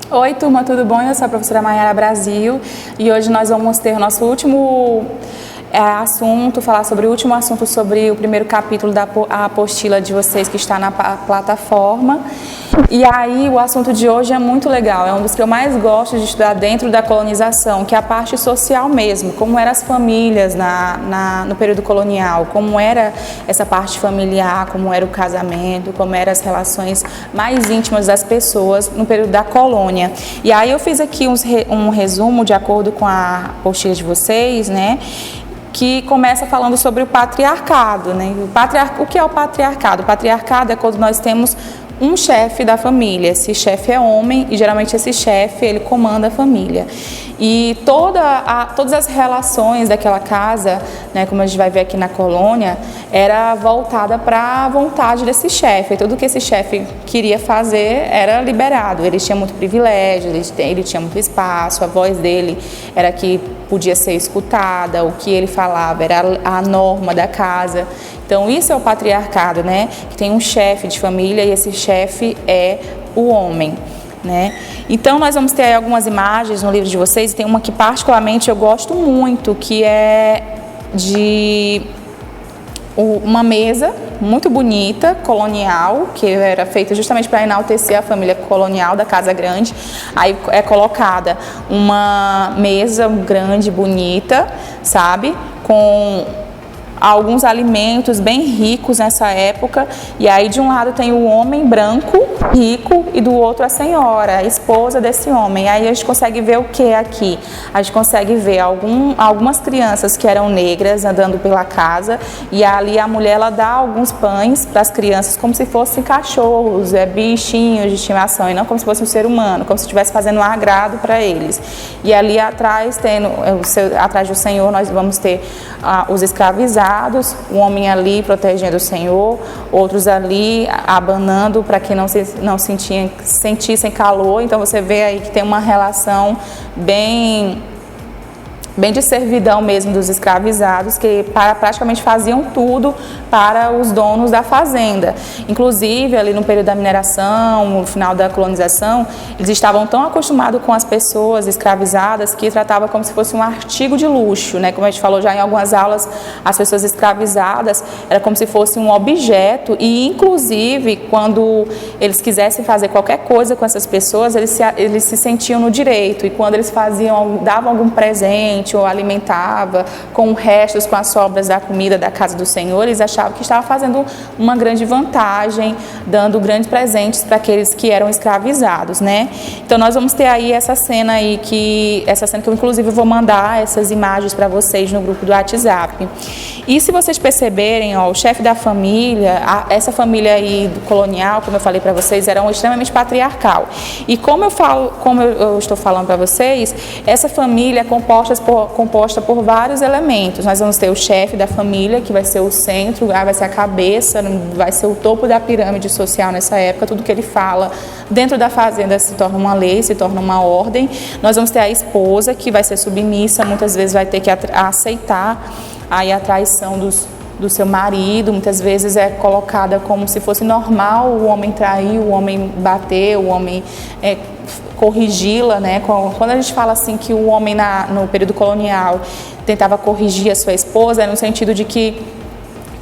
Oi, turma, tudo bom? Eu sou a professora Maiara Brasil e hoje nós vamos ter o nosso último assunto, falar sobre o último assunto sobre o primeiro capítulo da apostila de vocês que está na plataforma. E aí o assunto de hoje é muito legal, é um dos que eu mais gosto de estudar dentro da colonização, que é a parte social mesmo, como eram as famílias no período colonial, como era essa parte familiar, como era o casamento, como eram as relações mais íntimas das pessoas no período da colônia. E aí eu fiz aqui um resumo de acordo com a apostila de vocês, né? Que começa falando sobre o patriarcado, né? O que é o patriarcado? O patriarcado é quando nós temos um chefe da família. Esse chefe é homem e geralmente esse chefe ele comanda a família. E todas as relações daquela casa, né, como a gente vai ver aqui na colônia, era voltada para a vontade desse chefe. E tudo que esse chefe queria fazer era liberado. Ele tinha muito privilégio, ele tinha muito espaço, a voz dele era que podia ser escutada, o que ele falava era a norma da casa. Então isso é o patriarcado, né? Que tem um chefe de família e esse chefe é o homem, né? Então nós vamos ter aí algumas imagens no livro de vocês, e tem uma que particularmente eu gosto muito, que é de uma mesa muito bonita, colonial, que era feita justamente para enaltecer a família colonial da Casa Grande. Aí é colocada uma mesa grande, bonita, sabe? Com alguns alimentos bem ricos nessa época, e aí de um lado tem o homem branco, rico, e do outro a senhora, a esposa desse homem. E aí a gente consegue ver o que aqui? A gente consegue ver algumas crianças que eram negras andando pela casa, e ali a mulher ela dá alguns pães para as crianças como se fossem cachorros, bichinhos de estimação, e não como se fosse um ser humano, como se estivesse fazendo um agrado para eles. E ali atrás, atrás do Senhor, nós vamos ter os escravizados, o homem ali protegendo o Senhor, outros ali abanando para que não sentissem calor. Então você vê aí que tem uma relação bem de servidão mesmo dos escravizados, que praticamente faziam tudo para os donos da fazenda. Inclusive, ali no período da mineração, no final da colonização, eles estavam tão acostumados com as pessoas escravizadas que tratavam como se fosse um artigo de luxo, né? Como a gente falou já em algumas aulas, as pessoas escravizadas era como se fosse um objeto, e inclusive quando eles quisessem fazer qualquer coisa com essas pessoas, eles se sentiam no direito, e quando eles davam algum presente ou alimentava com restos, com as sobras da comida da casa do Senhor, eles achavam que estava fazendo uma grande vantagem, dando grandes presentes para aqueles que eram escravizados, né? Então nós vamos ter aí essa cena que eu inclusive vou mandar essas imagens para vocês no grupo do WhatsApp. E se vocês perceberem, o chefe da família, essa família aí colonial, como eu falei para vocês, era extremamente patriarcal. E como eu estou falando para vocês, essa família é composta por vários elementos. Nós vamos ter o chefe da família, que vai ser o centro, vai ser a cabeça, vai ser o topo da pirâmide social nessa época. Tudo que ele fala dentro da fazenda se torna uma lei, se torna uma ordem. Nós vamos ter a esposa, que vai ser submissa, muitas vezes vai ter que aceitar aí a traição do seu marido. Muitas vezes é colocada como se fosse normal o homem trair, o homem bater, o homem corrigi-la, né? Quando a gente fala assim que o homem no período colonial tentava corrigir a sua esposa, é no sentido de que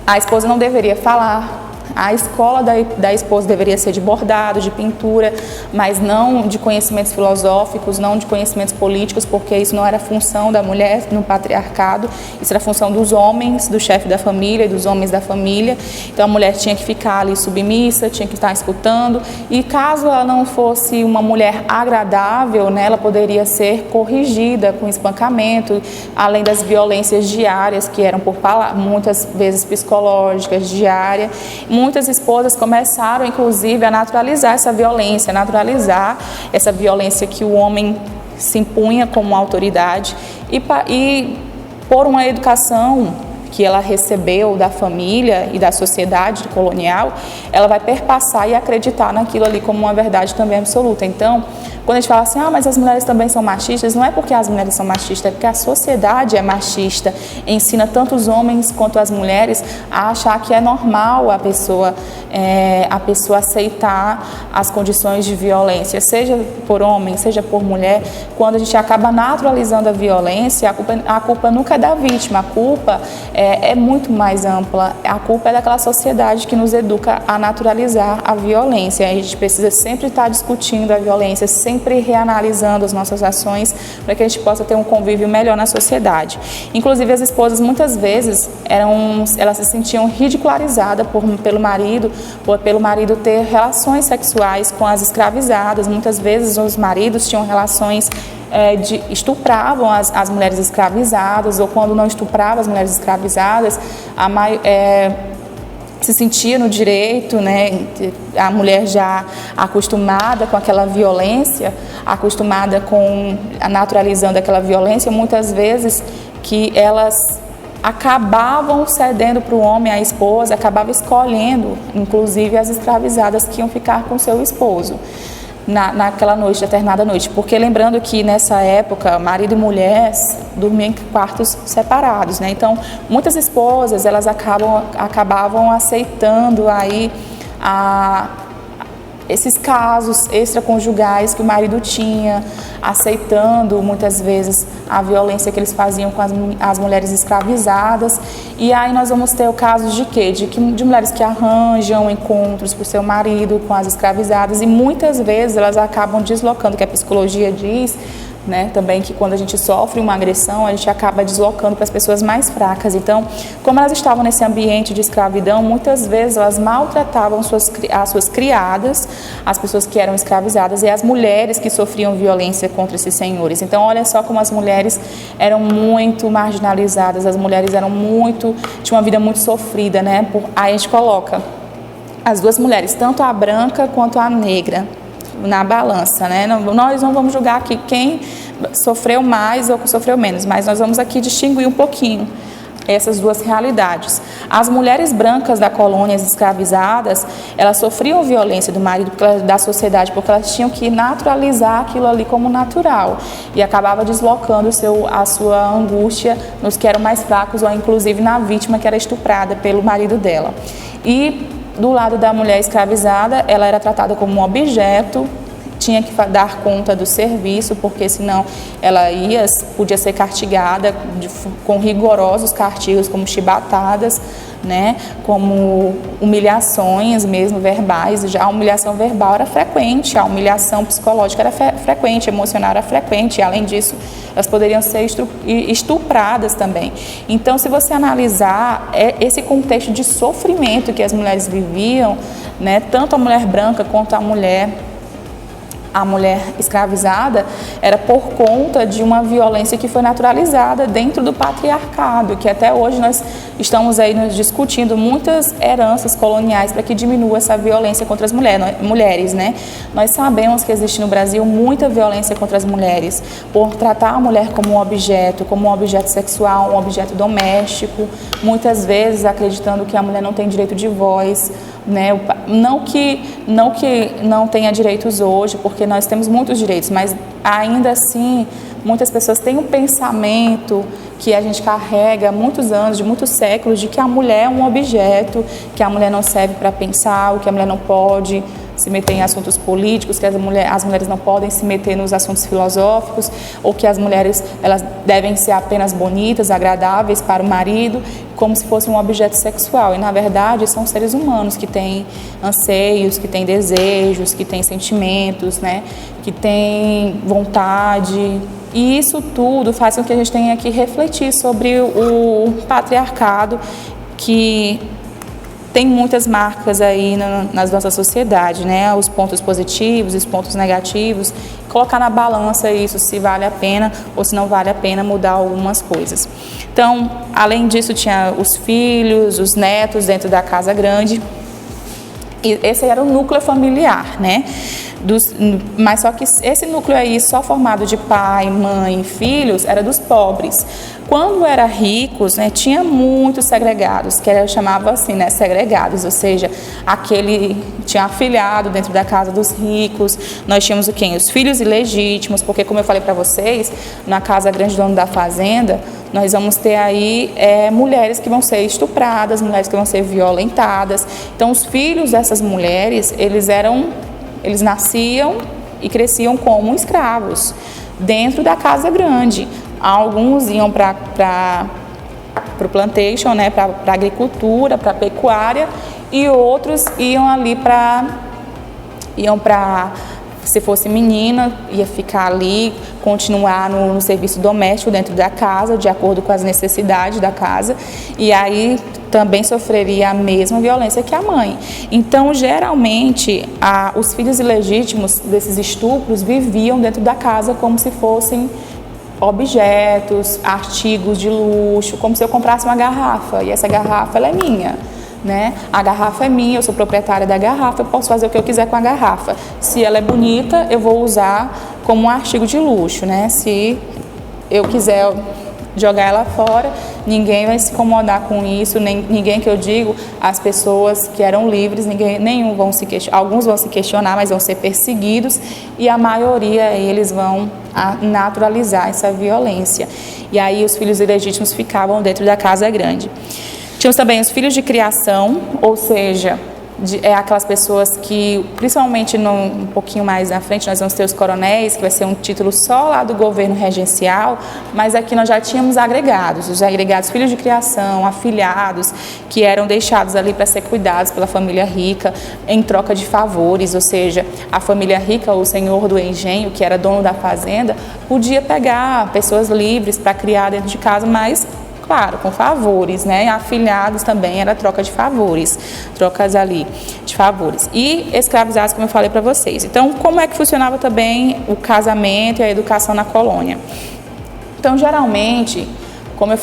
a esposa não deveria falar. A escola da esposa deveria ser de bordado, de pintura, mas não de conhecimentos filosóficos, não de conhecimentos políticos, porque isso não era função da mulher no patriarcado, isso era função dos homens, do chefe da família e dos homens da família. Então a mulher tinha que ficar ali submissa, tinha que estar escutando, e caso ela não fosse uma mulher agradável, né, ela poderia ser corrigida com espancamento, além das violências diárias, que eram muitas vezes psicológicas, diárias. Muitas esposas começaram, inclusive, a naturalizar essa violência que o homem se impunha como autoridade, e por uma educação que ela recebeu da família e da sociedade colonial, ela vai perpassar e acreditar naquilo ali como uma verdade também absoluta. Então, quando a gente fala assim, mas as mulheres também são machistas, não é porque as mulheres são machistas, é porque a sociedade é machista, ensina tanto os homens quanto as mulheres a achar que é normal a pessoa aceitar as condições de violência, seja por homem, seja por mulher. Quando a gente acaba naturalizando a violência, a culpa nunca é da vítima, a culpa é muito mais ampla, a culpa é daquela sociedade que nos educa a naturalizar a violência. A gente precisa sempre estar discutindo a violência, sempre reanalisando as nossas ações para que a gente possa ter um convívio melhor na sociedade. Inclusive, as esposas muitas vezes elas se sentiam ridicularizadas pelo marido ter relações sexuais com as escravizadas. Muitas vezes os maridos tinham relações estupravam as mulheres escravizadas, ou quando não estupravam as mulheres escravizadas, se sentia no direito, né? A mulher já acostumada com aquela violência, acostumada com naturalizando aquela violência, muitas vezes que elas acabavam cedendo para o homem, a esposa, acabava escolhendo, inclusive as escravizadas que iam ficar com seu esposo naquela noite, determinada noite, porque lembrando que nessa época marido e mulher dormiam em quartos separados, né? Então muitas esposas elas acabavam aceitando aí esses casos extraconjugais que o marido tinha, aceitando muitas vezes a violência que eles faziam com as mulheres escravizadas. E aí nós vamos ter o caso de quê? De mulheres que arranjam encontros para o seu marido com as escravizadas, e muitas vezes elas acabam deslocando, que a psicologia diz, né, também, que quando a gente sofre uma agressão, a gente acaba deslocando para as pessoas mais fracas. Então, como elas estavam nesse ambiente de escravidão, muitas vezes elas maltratavam as suas criadas, as pessoas que eram escravizadas, e as mulheres que sofriam violência contra esses senhores. Então, olha só como as mulheres eram muito marginalizadas, as mulheres tinham uma vida muito sofrida, né? Aí a gente coloca as duas mulheres, tanto a branca quanto a negra, na balança, né? Nós não vamos julgar aqui quem sofreu mais ou sofreu menos, mas nós vamos aqui distinguir um pouquinho essas duas realidades. As mulheres brancas da colônia, as escravizadas, elas sofriam violência do marido, da sociedade, porque elas tinham que naturalizar aquilo ali como natural, e acabava deslocando a sua angústia nos que eram mais fracos, ou inclusive na vítima que era estuprada pelo marido dela. E do lado da mulher escravizada, ela era tratada como um objeto, tinha que dar conta do serviço, porque senão ela podia ser castigada com rigorosos castigos, como chibatadas, né, como humilhações mesmo verbais. Já a humilhação verbal era frequente, a humilhação psicológica era frequente, emocional era frequente, e além disso elas poderiam ser estupradas também. Então, se você analisar esse contexto de sofrimento que as mulheres viviam, né, tanto a mulher branca quanto a mulher escravizada, era por conta de uma violência que foi naturalizada dentro do patriarcado, que até hoje nós estamos aí nos discutindo muitas heranças coloniais para que diminua essa violência contra as mulheres, né? Nós sabemos que existe no Brasil muita violência contra as mulheres, por tratar a mulher como um objeto sexual, um objeto doméstico, muitas vezes acreditando que a mulher não tem direito de voz, né? Não que não tenha direitos hoje, porque nós temos muitos direitos, mas ainda assim muitas pessoas têm um pensamento que a gente carrega há muitos anos, de muitos séculos, de que a mulher é um objeto, que a mulher não serve para pensar, que a mulher não pode se meter em assuntos políticos, que as mulheres não podem se meter nos assuntos filosóficos, ou que as mulheres elas devem ser apenas bonitas, agradáveis para o marido, como se fosse um objeto sexual. E na verdade são seres humanos que têm anseios, que têm desejos, que têm sentimentos, né? Que têm vontade. E isso tudo faz com que a gente tenha que refletir sobre o patriarcado, que tem muitas marcas aí na nossa sociedade, né? Os pontos positivos, os pontos negativos, colocar na balança isso, se vale a pena ou se não vale a pena mudar algumas coisas. Então, além disso, tinha os filhos, os netos dentro da casa grande, e esse era o núcleo familiar, né? Mas só que esse núcleo aí, só formado de pai, mãe e filhos, era dos pobres. Quando era ricos, né, tinha muitos segregados, que eu chamava assim, né, segregados, ou seja, tinha afilhado dentro da casa dos ricos. Nós tínhamos o quê? Os filhos ilegítimos, porque como eu falei para vocês, na casa grande do dono da fazenda, nós vamos ter aí mulheres que vão ser estupradas, mulheres que vão ser violentadas. Então, os filhos dessas mulheres, eles nasciam e cresciam como escravos dentro da casa grande. Alguns iam para o plantation, né, para a agricultura, para a pecuária, e outros iam ali se fosse menina, ia ficar ali, continuar no serviço doméstico dentro da casa, de acordo com as necessidades da casa, e aí também sofreria a mesma violência que a mãe. Então, geralmente, os filhos ilegítimos desses estupros viviam dentro da casa como se fossem objetos, artigos de luxo, como se eu comprasse uma garrafa, e essa garrafa ela é minha. Né? A garrafa é minha, eu sou proprietária da garrafa, eu posso fazer o que eu quiser com a garrafa. Se ela é bonita, eu vou usar como um artigo de luxo, né? Se eu quiser jogar ela fora, ninguém vai se incomodar com isso, ninguém, que eu digo, as pessoas que eram livres, alguns vão se questionar, mas vão ser perseguidos, e a maioria eles vão naturalizar essa violência. E aí os filhos ilegítimos ficavam dentro da casa grande. Tínhamos também os filhos de criação, ou seja, aquelas pessoas que, principalmente um pouquinho mais na frente, nós vamos ter os coronéis, que vai ser um título só lá do governo regencial, mas aqui nós já tínhamos agregados, os agregados filhos de criação, afilhados, que eram deixados ali para ser cuidados pela família rica, em troca de favores, ou seja, a família rica, o senhor do engenho, que era dono da fazenda, podia pegar pessoas livres para criar dentro de casa, mas claro, com favores, né? Afilhados também era troca de favores, trocas ali de favores. E escravizados, como eu falei para vocês. Então, como é que funcionava também o casamento e a educação na colônia? Então, geralmente, como eu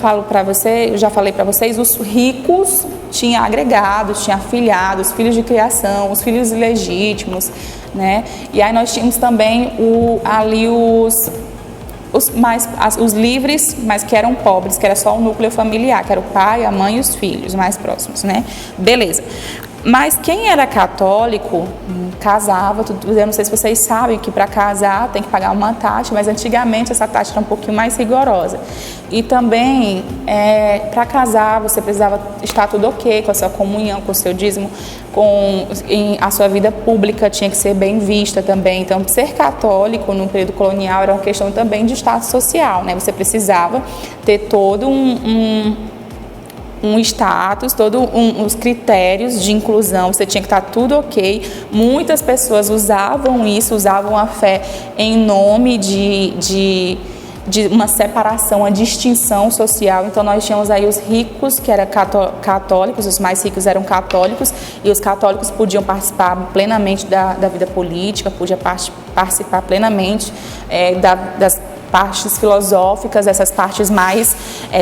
já falei para vocês, os ricos tinham agregados, tinham afilhados, filhos de criação, os filhos ilegítimos, né? E aí nós tínhamos também os livres, mas que eram pobres, que era só o núcleo familiar, que era o pai, a mãe e os filhos mais próximos, né? Beleza. Mas quem era católico, casava, eu não sei se vocês sabem que para casar tem que pagar uma taxa, mas antigamente essa taxa era um pouquinho mais rigorosa. E também, para casar, você precisava estar tudo ok com a sua comunhão, com o seu dízimo, a sua vida pública tinha que ser bem vista também. Então, ser católico no período colonial era uma questão também de status social, né? Você precisava ter todo um status, todos os critérios de inclusão, você tinha que estar tudo ok. Muitas pessoas usavam a fé em nome de uma separação, uma distinção social. Então nós tínhamos aí os ricos, que eram católicos, os mais ricos eram católicos, e os católicos podiam participar plenamente da vida política, podiam participar plenamente das partes filosóficas, essas partes mais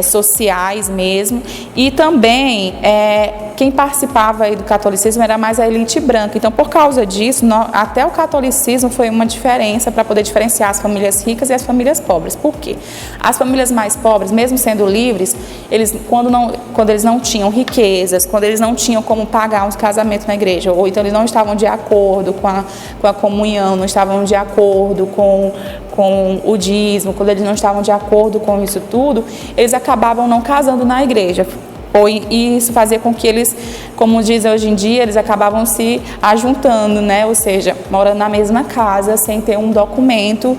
sociais mesmo. E também quem participava aí do catolicismo era mais a elite branca. Então, por causa disso, até o catolicismo foi uma diferença para poder diferenciar as famílias ricas e as famílias pobres. Por quê? As famílias mais pobres, mesmo sendo livres, quando eles não tinham riquezas, quando eles não tinham como pagar um casamento na igreja, ou então eles não estavam de acordo com a comunhão, não estavam de acordo com o dízimo, quando eles não estavam de acordo com isso tudo, eles acabavam não casando na igreja. E isso fazia com que eles, como dizem hoje em dia, eles acabavam se ajuntando, né? Ou seja, morando na mesma casa, sem ter um documento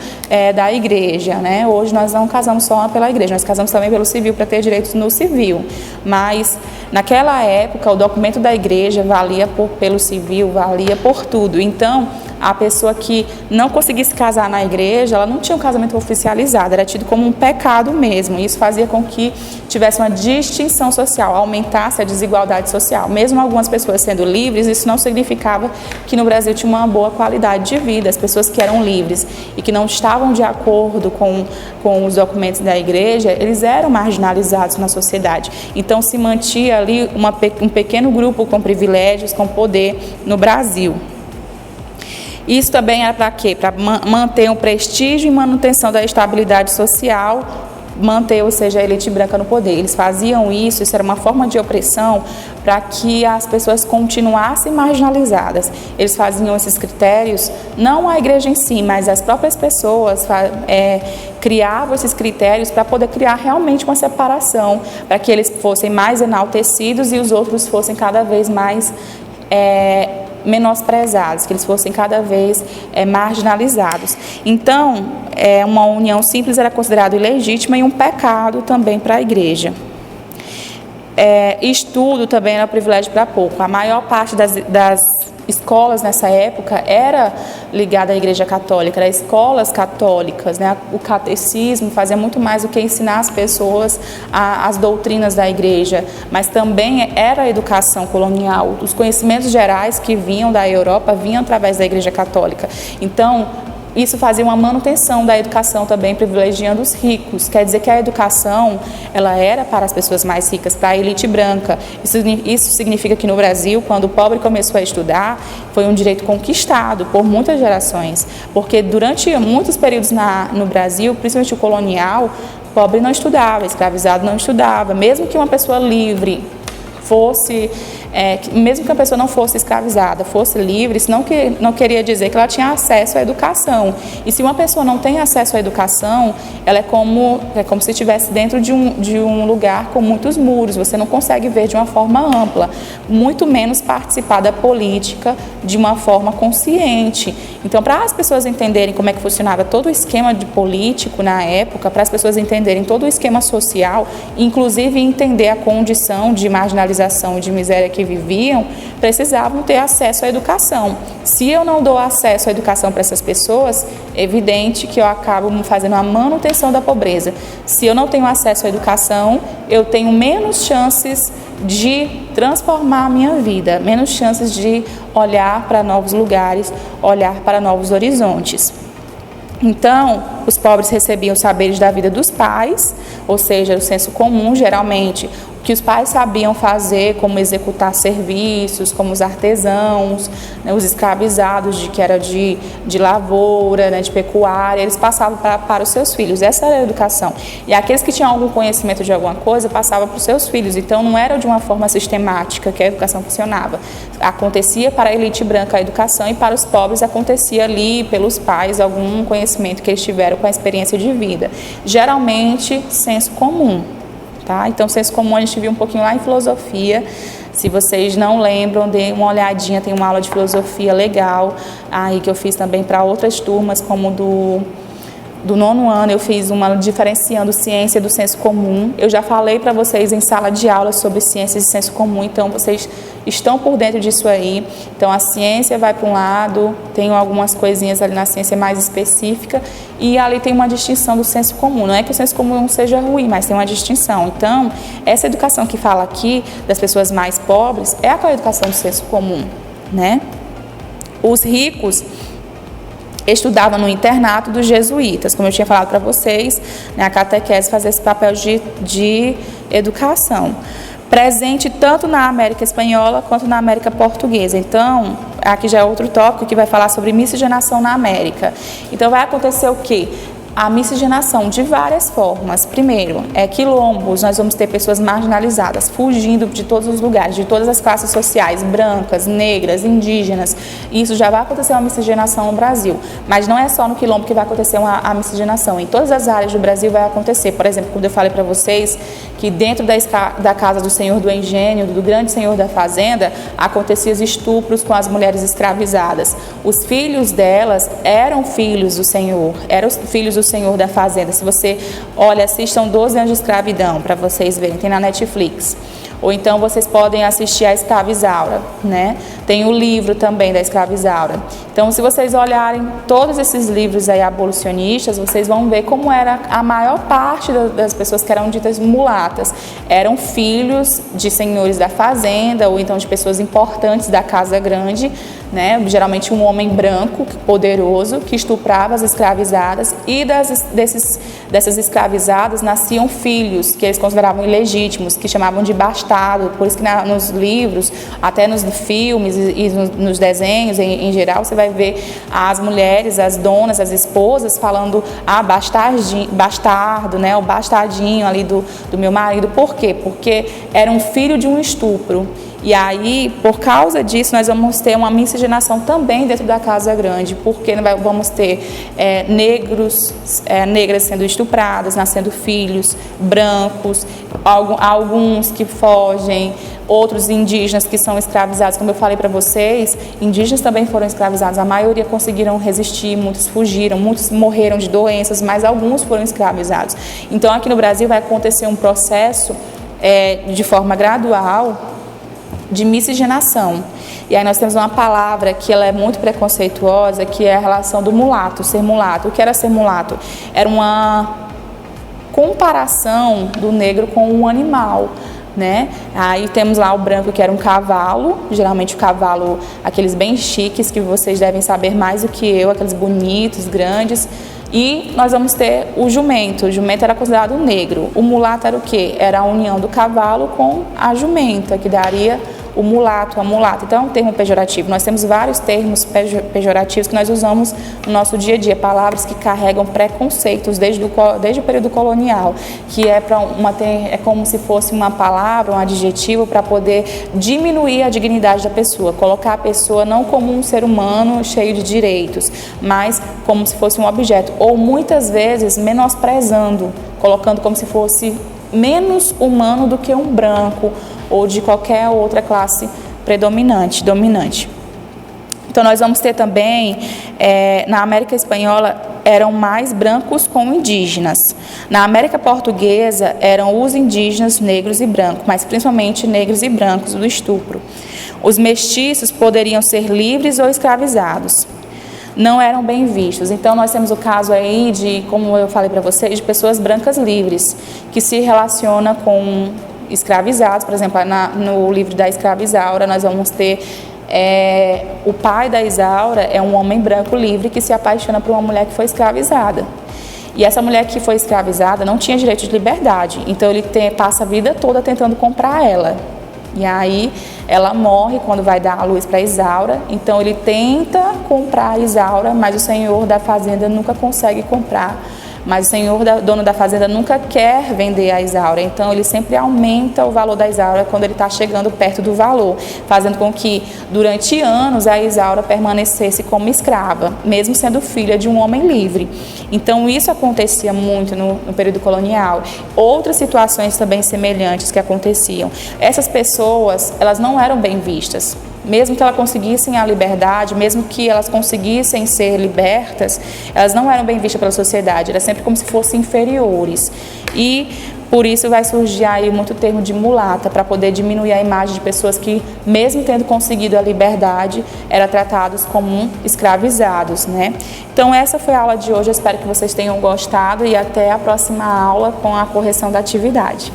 da igreja, né? Hoje nós não casamos só pela igreja, nós casamos também pelo civil, para ter direitos no civil. Mas, naquela época, o documento da igreja valia pelo civil, valia por tudo. Então, a pessoa que não conseguisse casar na igreja, ela não tinha um casamento oficializado, era tido como um pecado mesmo. Isso fazia com que tivesse uma distinção social, aumentasse a desigualdade social. Mesmo algumas pessoas sendo livres, isso não significava que no Brasil tinha uma boa qualidade de vida. As pessoas que eram livres e que não estavam de acordo com os documentos da igreja, eles eram marginalizados na sociedade. Então se mantinha ali um pequeno grupo com privilégios, com poder no Brasil. Isso também era para quê? Para manter o prestígio e manutenção da estabilidade social, manter, ou seja, a elite branca no poder. Eles faziam isso era uma forma de opressão para que as pessoas continuassem marginalizadas. Eles faziam esses critérios, não a igreja em si, mas as próprias pessoas criavam esses critérios para poder criar realmente uma separação, para que eles fossem mais enaltecidos e os outros fossem cada vez mais menosprezados, que eles fossem cada vez marginalizados. Então, uma união simples era considerada ilegítima e um pecado também para a igreja. Estudo também era privilégio para pouco. A maior parte das escolas nessa época era ligada à Igreja Católica, eram escolas católicas, né? O catecismo fazia muito mais do que ensinar as pessoas as doutrinas da Igreja, mas também era a educação colonial. Os conhecimentos gerais que vinham da Europa vinham através da Igreja Católica. Então, isso fazia uma manutenção da educação também, privilegiando os ricos. Quer dizer que a educação, ela era para as pessoas mais ricas, para a elite branca. Isso significa que no Brasil, quando o pobre começou a estudar, foi um direito conquistado por muitas gerações. Porque durante muitos períodos no Brasil, principalmente o colonial, o pobre não estudava, escravizado não estudava. Mesmo que uma pessoa livre fosse... mesmo que a pessoa não fosse escravizada, fosse livre, isso não queria dizer que ela tinha acesso à educação. E se uma pessoa não tem acesso à educação, ela é como se estivesse dentro de um lugar com muitos muros. Você não consegue ver de uma forma ampla, muito menos participar da política de uma forma consciente. Então, para as pessoas entenderem como é que funcionava todo o esquema de político na época, para as pessoas entenderem todo o esquema social, inclusive entender a condição de marginalização e de miséria que viviam, precisavam ter acesso à educação. Se eu não dou acesso à educação para essas pessoas, é evidente que eu acabo fazendo a manutenção da pobreza. Se eu não tenho acesso à educação, eu tenho menos chances de transformar a minha vida, menos chances de olhar para novos lugares, olhar para novos horizontes. Então, os pobres recebiam os saberes da vida dos pais, ou seja, o senso comum, geralmente, o que os pais sabiam fazer, como executar serviços, como os artesãos, né, os escravizados, que era de lavoura, né, de pecuária, eles passavam para os seus filhos. Essa era a educação. E aqueles que tinham algum conhecimento de alguma coisa, passavam para os seus filhos. Então, não era de uma forma sistemática que a educação funcionava. Acontecia para a elite branca a educação e para os pobres acontecia ali, pelos pais, algum conhecimento que eles tiveram com a experiência de vida. Geralmente, senso comum. Tá? Então, senso comum a gente viu um pouquinho lá em filosofia. Se vocês não lembram, dê uma olhadinha, tem uma aula de filosofia legal aí que eu fiz também para outras turmas, como do 9º ano, eu fiz uma diferenciando ciência do senso comum. Eu já falei para vocês em sala de aula sobre ciências e senso comum, então vocês estão por dentro disso aí. Então a ciência vai para um lado, tem algumas coisinhas ali na ciência mais específica e ali tem uma distinção do senso comum. Não é que o senso comum seja ruim, mas tem uma distinção. Então, essa educação que fala aqui das pessoas mais pobres é aquela educação do senso comum, né? Os ricos estudava no internato dos jesuítas, como eu tinha falado para vocês, né, a catequese fazia esse papel de educação. Presente tanto na América Espanhola quanto na América Portuguesa. Então, aqui já é outro tópico que vai falar sobre miscigenação na América. Então, vai acontecer o quê? A miscigenação de várias formas. Primeiro, quilombos, nós vamos ter pessoas marginalizadas, fugindo de todos os lugares, de todas as classes sociais, brancas, negras, indígenas. Isso já vai acontecer uma miscigenação no Brasil. Mas não é só no quilombo que vai acontecer a miscigenação. Em todas as áreas do Brasil vai acontecer. Por exemplo, quando eu falei para vocês que dentro da casa do senhor do engenho, do grande senhor da fazenda, aconteciam estupros com as mulheres escravizadas. Os filhos delas eram filhos do senhor, eram os filhos do senhor da fazenda. Se você olha, assistam 12 anos de escravidão para vocês verem, tem na Netflix. Ou então vocês podem assistir a Escravizaura, né? Tem o livro também da Escravizaura. Então, se vocês olharem todos esses livros aí abolicionistas, vocês vão ver como era a maior parte das pessoas que eram ditas mulatas. Eram filhos de senhores da fazenda ou então de pessoas importantes da casa grande, né? Geralmente um homem branco, poderoso, que estuprava as escravizadas e dessas escravizadas nasciam filhos que eles consideravam ilegítimos, que chamavam de bastardo. Por isso que nos livros, até nos filmes e nos desenhos em geral, você vai ver as mulheres, as donas, as esposas falando bastardo, né, o bastardinho ali do meu marido. Por quê? Porque era um filho de um estupro. E aí, por causa disso, nós vamos ter uma miscigenação também dentro da Casa Grande, porque vamos ter negras sendo estupradas, nascendo filhos brancos, alguns que fogem, outros indígenas que são escravizados. Como eu falei para vocês, indígenas também foram escravizados, a maioria conseguiram resistir, muitos fugiram, muitos morreram de doenças, mas alguns foram escravizados. Então, aqui no Brasil vai acontecer um processo de forma gradual de miscigenação. E aí nós temos uma palavra que ela é muito preconceituosa, que é a relação do mulato, ser mulato. O que era ser mulato? Era uma comparação do negro com um animal, né? Aí temos lá o branco, que era um cavalo, geralmente o cavalo, aqueles bem chiques, que vocês devem saber mais do que eu, aqueles bonitos, grandes. E nós vamos ter o jumento era considerado negro. O mulato era o quê? Era a união do cavalo com a jumenta, que daria o mulato, a mulata. Então é um termo pejorativo. Nós temos vários termos pejorativos que nós usamos no nosso dia a dia, palavras que carregam preconceitos desde o período colonial, que é como se fosse uma palavra, um adjetivo para poder diminuir a dignidade da pessoa, colocar a pessoa não como um ser humano cheio de direitos, mas como se fosse um objeto, ou muitas vezes menosprezando, colocando como se fosse menos humano do que um branco ou de qualquer outra classe dominante. Então nós vamos ter também, na América Espanhola, eram mais brancos com indígenas. Na América Portuguesa, eram os indígenas negros e brancos, mas principalmente negros e brancos do estupro. Os mestiços poderiam ser livres ou escravizados. Não eram bem vistos. Então nós temos o caso aí de, como eu falei para vocês, de pessoas brancas livres, que se relacionam com escravizados. Por exemplo, no livro da escrava Isaura, nós vamos ter o pai da Isaura é um homem branco livre que se apaixona por uma mulher que foi escravizada. E essa mulher que foi escravizada não tinha direito de liberdade, então ele passa a vida toda tentando comprar ela. E aí ela morre quando vai dar a luz para Isaura. Então ele tenta comprar a Isaura, mas o senhor da fazenda nunca consegue comprar. Mas o senhor, dono da fazenda, nunca quer vender a Isaura. Então ele sempre aumenta o valor da Isaura quando ele está chegando perto do valor, fazendo com que durante anos a Isaura permanecesse como escrava, mesmo sendo filha de um homem livre. Então isso acontecia muito no período colonial. Outras situações também semelhantes que aconteciam. Essas pessoas, elas não eram bem vistas. Mesmo que elas conseguissem a liberdade, mesmo que elas conseguissem ser libertas, elas não eram bem vistas pela sociedade, era sempre como se fossem inferiores. E por isso vai surgir aí muito termo de mulata, para poder diminuir a imagem de pessoas que, mesmo tendo conseguido a liberdade, eram tratados como escravizados, né? Então essa foi a aula de hoje, eu espero que vocês tenham gostado e até a próxima aula com a correção da atividade.